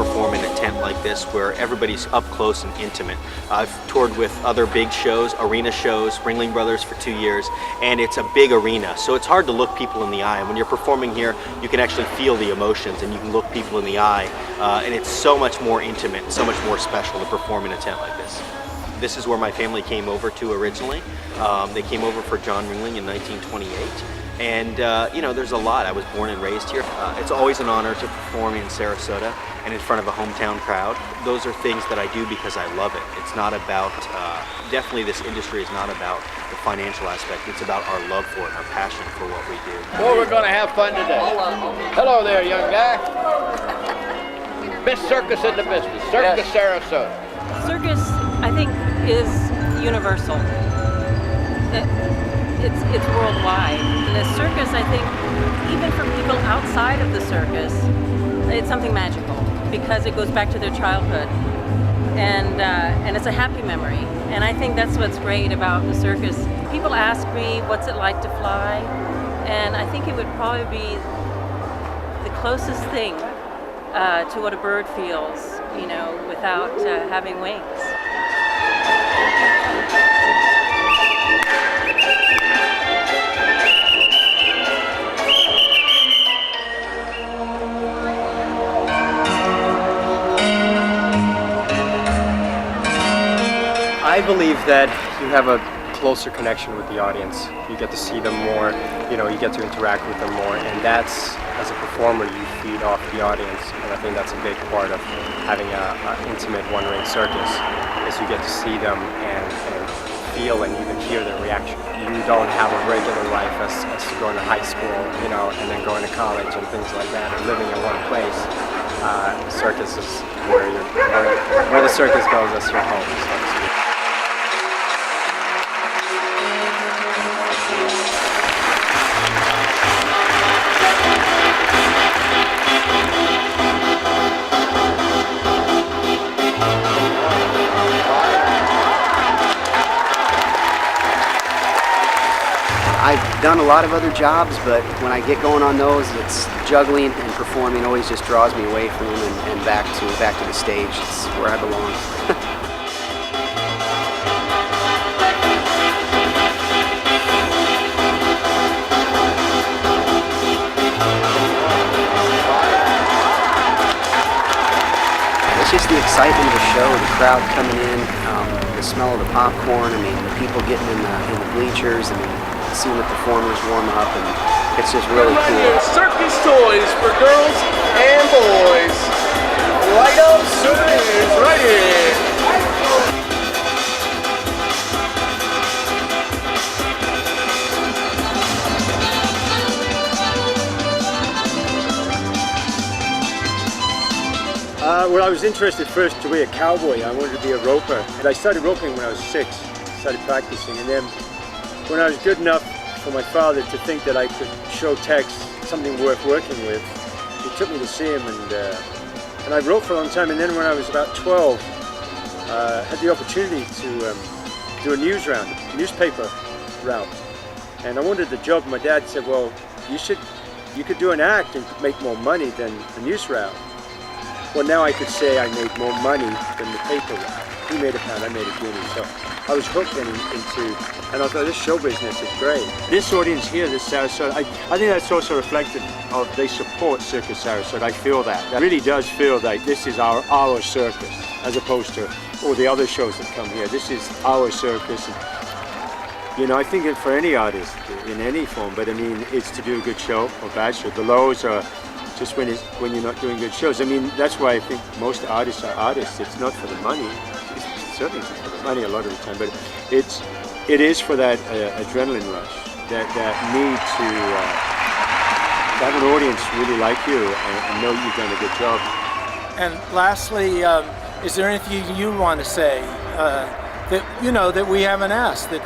perform in a tent like this where everybody's up close and intimate. I've toured with other big shows, arena shows, Ringling Brothers for 2 years, and it's a big arena, so it's hard to look people in the eye. When you're performing here, you can actually feel the emotions and you can look people in the eye, and it's so much more intimate, so much more special to perform in a tent like this. This is where my family came over to originally. They came over for John Ringling in 1928. And you know, there's a lot. I was born and raised here. It's always an honor to perform in Sarasota and in front of a hometown crowd. Those are things that I do because I love it. It's not about, definitely this industry is not about the financial aspect. It's about our love for it, our passion for what we do. Well, we're going to have fun today. Hello there, young guy. Best circus in the business, Circus Sarasota. Circus, I think, is universal. It's worldwide. And the circus, I think, even for people outside of the circus, it's something magical because it goes back to their childhood, and it's a happy memory. And I think that's what's great about the circus. People ask me, what's it like to fly? And I think it would probably be the closest thing to what a bird feels, you know, without having wings. I believe that you have a closer connection with the audience. You get to see them more, you know, you get to interact with them more, and that's, as a performer, you feed off the audience, and I think that's a big part of having an intimate one-ring circus, is you get to see them and feel and even hear their reaction. You don't have a regular life as going to high school, you know, and then going to college and things like that, and living in one place. Circus is where the circus goes, that's your home, so to speak. I've done a lot of other jobs, but when I get going on those, it's juggling and performing always just draws me away from them and back to the stage. It's where I belong. It's just the excitement of the show, the crowd coming in, the smell of the popcorn. I mean, the people getting in the bleachers. I mean, seeing the performers warm up, and it's just really cool. Circus toys for girls and boys. Light up souvenirs right here. Well, I was interested first to be a cowboy. I wanted to be a roper. And I started roping when I was 6, started practicing, and then when I was good enough for my father to think that I could show Tex something worth working with, he took me to see him, and I wrote for a long time. And then when I was about 12, had the opportunity to do a newspaper route, and I wanted the job. My dad said, "Well, you could do an act and make more money than the news route." Well, now I could say I made more money than the paper route. He made £1, I made a guinea. So I was hooked into, and I thought this show business is great. This audience here, this Sarasota, I think that's also reflected of they support Circus Sarasota. I feel that. It really does feel like this is our circus, as opposed to all the other shows that come here. This is our circus. And, you know, I think that for any artist, in any form, but I mean, it's to do a good show or bad show. The lows are just when you're not doing good shows. I mean, that's why I think most artists are artists. It's not for the money. It's certainly not for the money a lot of the time, but it is for that adrenaline rush, that need to have an audience really like you and know you've done a good job. And lastly, is there anything you want to say that that we haven't asked that